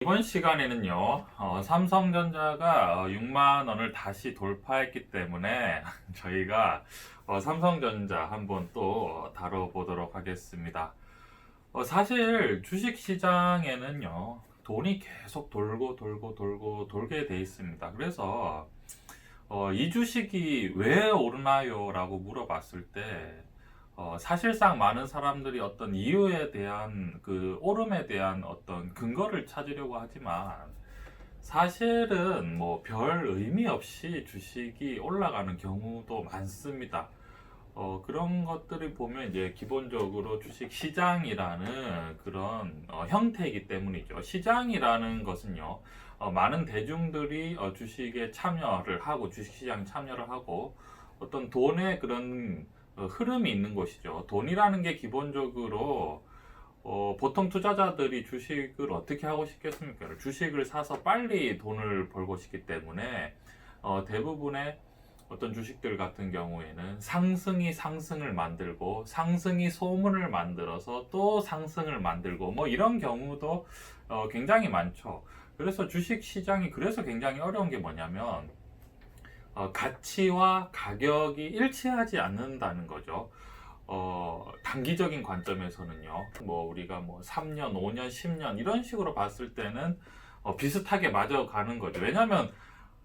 이번 시간에는요, 삼성전자가 6만 원을 다시 돌파했기 때문에 저희가 삼성전자 한번 또 다뤄보도록 하겠습니다. 사실 주식 시장에는요, 돈이 계속 돌게 돼 있습니다. 그래서 이 주식이 왜 오르나요? 라고 물어봤을 때 사실상 많은 사람들이 어떤 이유에 대한 그 오름에 대한 어떤 근거를 찾으려고 하지만 사실은 뭐 별 의미 없이 주식이 올라가는 경우도 많습니다. 그런 것들을 보면 이제 기본적으로 주식 시장이라는 그런 형태이기 때문이죠. 시장이라는 것은요, 많은 대중들이 주식에 참여를 하고 주식 시장에 참여를 하고 어떤 돈의 그런 흐름이 있는 것이죠. 돈이라는 게 기본적으로 보통 투자자들이 주식을 어떻게 하고 싶겠습니까? 주식을 사서 빨리 돈을 벌고 싶기 때문에 대부분의 어떤 주식들 같은 경우에는 상승이 상승을 만들고 상승이 소문을 만들어서 또 상승을 만들고 뭐 이런 경우도 굉장히 많죠. 그래서 주식 시장이 그래서 굉장히 어려운 게 뭐냐면 가치와 가격이 일치하지 않는다는 거죠. 단기적인 관점에서는요, 뭐 우리가 뭐 3년, 5년, 10년 이런 식으로 봤을 때는 비슷하게 맞아 가는 거죠. 왜냐하면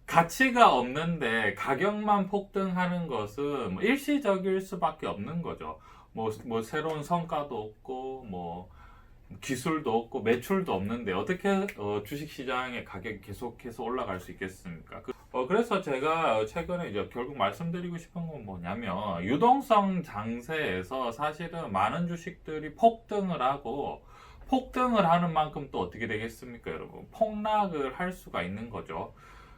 가치가 없는데 가격만 폭등하는 것은 뭐 일시적일 수밖에 없는 거죠. 뭐 새로운 성과도 없고 뭐 기술도 없고 매출도 없는데 어떻게 주식시장의 가격이 계속해서 올라갈 수 있겠습니까? 그래서 제가 최근에 이제 결국 말씀드리고 싶은 건 뭐냐면 유동성 장세에서 사실은 많은 주식들이 폭등을 하고 폭등을 하는 만큼 또 어떻게 되겠습니까, 여러분? 폭락을 할 수가 있는 거죠.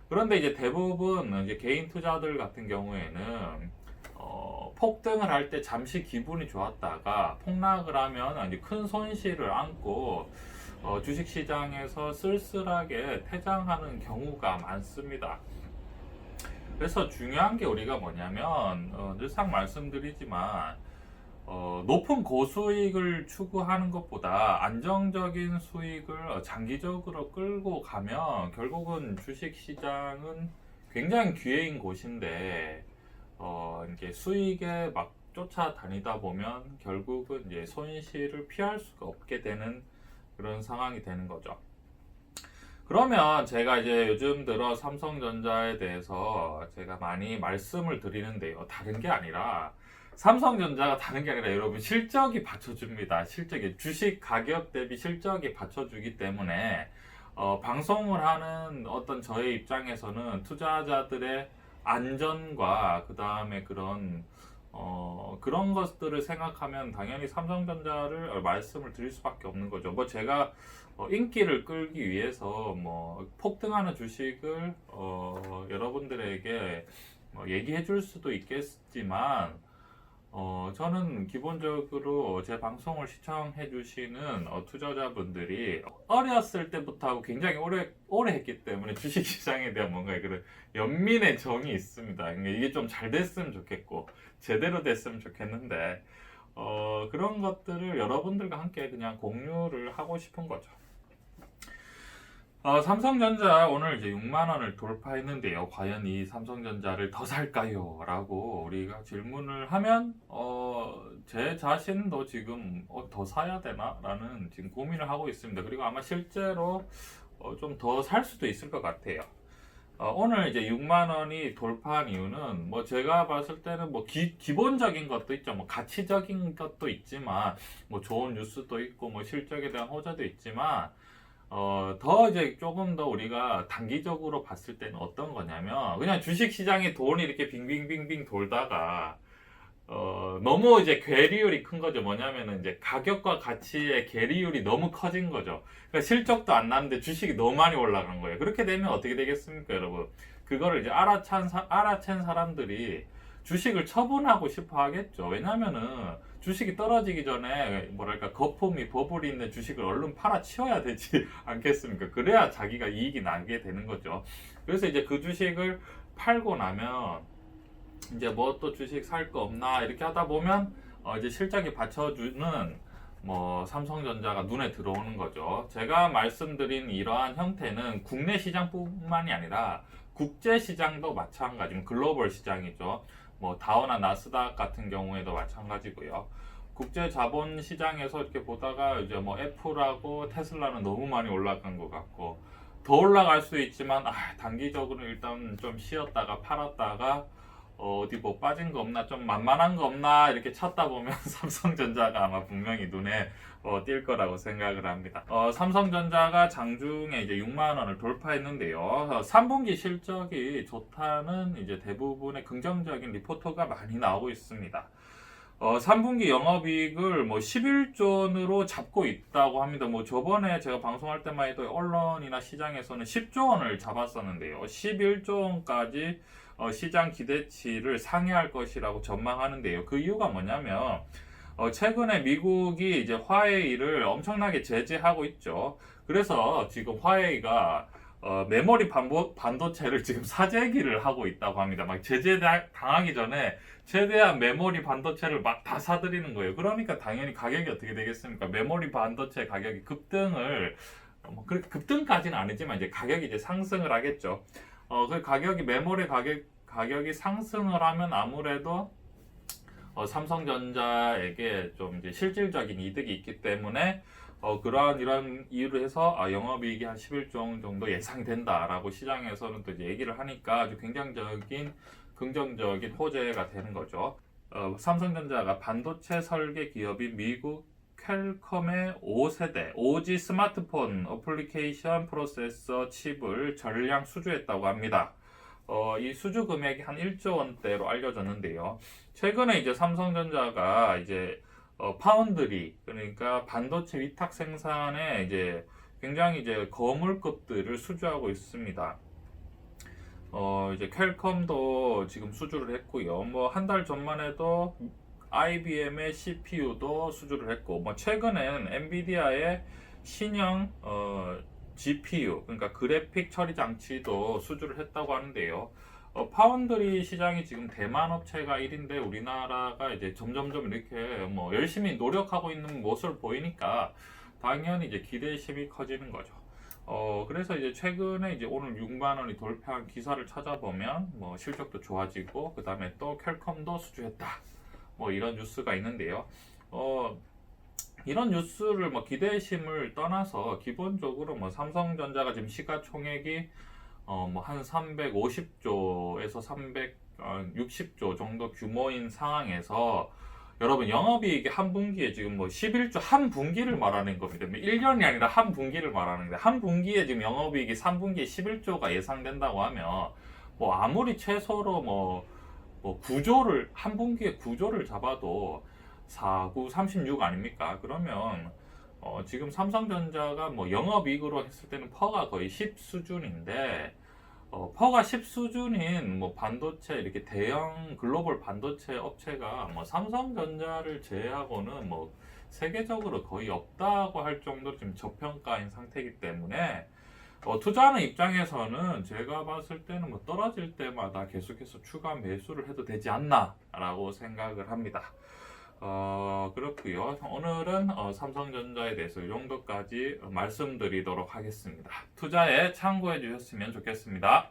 그런데 이제 대부분 이제 개인 투자들 같은 경우에는 폭등을 할 때 잠시 기분이 좋았다가 폭락을 하면 이제 큰 손실을 안고 주식 시장에서 쓸쓸하게 퇴장하는 경우가 많습니다. 그래서 중요한 게 우리가 뭐냐면 늘상 말씀드리지만 높은 고수익을 추구하는 것보다 안정적인 수익을 장기적으로 끌고 가면 결국은 주식 시장은 굉장히 기회인 곳인데 이게 수익에 막 쫓아다니다 보면 결국은 이제 손실을 피할 수가 없게 되는 그런 상황이 되는 거죠. 그러면 제가 이제 요즘 들어 삼성전자에 대해서 제가 많이 말씀을 드리는데요. 다른 게 아니라 삼성전자가 다른 게 아니라 여러분 실적이 받쳐줍니다. 실적이 주식 가격 대비 실적이 받쳐주기 때문에 방송을 하는 어떤 저의 입장에서는 투자자들의 안전과 그 다음에 그런 것들을 생각하면 당연히 삼성전자를 말씀을 드릴 수밖에 없는 거죠. 뭐 제가 인기를 끌기 위해서 뭐 폭등하는 주식을 여러분들에게 얘기해 줄 수도 있겠지만 저는 기본적으로 제 방송을 시청해 주시는 투자자분들이 어렸을 때부터 하고 굉장히 오래 했기 때문에 주식시장에 대한 뭔가 그런 연민의 정이 있습니다. 그러니까 이게 좀 잘 됐으면 좋겠고 제대로 됐으면 좋겠는데 그런 것들을 여러분들과 함께 그냥 공유를 하고 싶은 거죠. 삼성전자 오늘 이제 6만 원을 돌파했는데요. 과연 이 삼성전자를 더 살까요? 라고 우리가 질문을 하면 제 자신도 지금 더 사야 되나? 라는 지금 고민을 하고 있습니다. 그리고 아마 실제로 좀 더 살 수도 있을 것 같아요. 오늘 이제 6만 원이 돌파한 이유는 뭐 제가 봤을 때는 뭐 기본적인 것도 있죠. 뭐 가치적인 것도 있지만 뭐 좋은 뉴스도 있고 뭐 실적에 대한 호재도 있지만 더 이제 조금 더 우리가 단기적으로 봤을 때는 어떤 거냐면 그냥 주식 시장에 돈이 이렇게 빙빙빙빙 돌다가 너무 이제 괴리율이 큰 거죠. 뭐냐면은 이제 가격과 가치의 괴리율이 너무 커진 거죠. 그러니까 실적도 안 나는데 주식이 너무 많이 올라간 거예요. 그렇게 되면 어떻게 되겠습니까, 여러분? 그거를 이제 알아챈 사람들이 주식을 처분하고 싶어 하겠죠. 왜냐면은 주식이 떨어지기 전에 뭐랄까 거품이 버블이 있는 주식을 얼른 팔아치워야 되지 않겠습니까? 그래야 자기가 이익이 나게 되는 거죠. 그래서 이제 그 주식을 팔고 나면 이제 뭐 또 주식 살 거 없나 이렇게 하다 보면 이제 실적이 받쳐주는 삼성전자가 눈에 들어오는 거죠. 제가 말씀드린 이러한 형태는 국내 시장뿐만이 아니라 국제 시장도 마찬가지고 글로벌 시장이죠. 다우나 나스닥 같은 경우에도 마찬가지고요. 국제 자본 시장에서 이렇게 보다가 이제 애플하고 테슬라는 너무 많이 올라간 것 같고 더 올라갈 수도 있지만 단기적으로 일단 좀 쉬었다가 팔았다가 어디 빠진 거 없나 좀 만만한 거 없나 이렇게 찾다 보면 삼성전자가 아마 분명히 눈에 띌 거라고 생각을 합니다. 삼성전자가 장중에 이제 6만 원을 돌파했는데요. 3분기 실적이 좋다는 이제 대부분의 긍정적인 리포터가 많이 나오고 있습니다. 3분기 영업이익을 11조원으로 잡고 있다고 합니다. 저번에 제가 방송할 때만 해도 언론이나 시장에서는 10조 원을 잡았었는데요. 11조 원까지 시장 기대치를 상회할 것이라고 전망하는데요. 그 이유가 뭐냐면 최근에 미국이 이제 화웨이를 엄청나게 제재하고 있죠. 그래서 지금 화웨이가 메모리 반도체를 지금 사재기를 하고 있다고 합니다. 막 제재 당하기 전에 최대한 메모리 반도체를 막 다 사들이는 거예요. 그러니까 당연히 가격이 어떻게 되겠습니까? 메모리 반도체 가격이 급등을 그렇게 급등까지는 아니지만 이제 가격이 이제 상승을 하겠죠. 그 가격이 메모리 가격이 상승을 하면 아무래도 삼성전자에게 좀 이제 실질적인 이득이 있기 때문에 이런 이유로 해서 영업이익이 한 11조 원 정도 예상된다라고 시장에서는 또 이제 얘기를 하니까 아주 긍정적인 호재가 되는 거죠. 삼성전자가 반도체 설계 기업인 미국 퀄컴의 5세대 5G 스마트폰 어플리케이션 프로세서 칩을 전량 수주했다고 합니다. 이 수주 금액이 한 1조 원대로 알려졌는데요. 최근에 이제 삼성전자가 이제 파운드리 그러니까 반도체 위탁 생산에 이제 굉장히 이제 거물급들을 수주하고 있습니다. 이제 퀄컴도 지금 수주를 했고요. 한 달 전만 해도 IBM의 CPU도 수주를 했고, 최근엔 엔비디아의 신형 GPU, 그러니까 그래픽 처리 장치도 수주를 했다고 하는데요. 파운드리 시장이 지금 대만 업체가 1인데 우리나라가 이제 점점점 이렇게 열심히 노력하고 있는 모습을 보이니까 당연히 이제 기대심이 커지는 거죠. 그래서 이제 최근에 이제 오늘 6만 원이 돌파한 기사를 찾아보면 실적도 좋아지고 그 다음에 또 퀄컴도 수주했다. 이런 뉴스가 있는데요. 이런 뉴스를 기대심을 떠나서 기본적으로 삼성전자가 지금 시가총액이 한 350조에서 360조 정도 규모인 상황에서 여러분 영업이익이 한 분기에 지금 11조 한 분기를 말하는 겁니다. 1년이 아니라 한 분기를 말하는 건데 한 분기에 지금 영업이익이 3분기에 11조가 예상된다고 하면 아무리 최소로 9조를 한 분기에 9조를 잡아도 4, 9, 36 아닙니까? 그러면 지금 삼성전자가 영업이익으로 했을 때는 퍼가 거의 10 수준인데 퍼가 10 수준인 반도체 이렇게 대형 글로벌 반도체 업체가 삼성전자를 제외하고는 세계적으로 거의 없다고 할 정도로 지금 저평가인 상태이기 때문에 투자하는 입장에서는 제가 봤을 때는 떨어질 때마다 계속해서 추가 매수를 해도 되지 않나 라고 생각을 합니다. 그렇고요. 오늘은 삼성전자에 대해서 이 정도까지 말씀드리도록 하겠습니다. 투자에 참고해 주셨으면 좋겠습니다.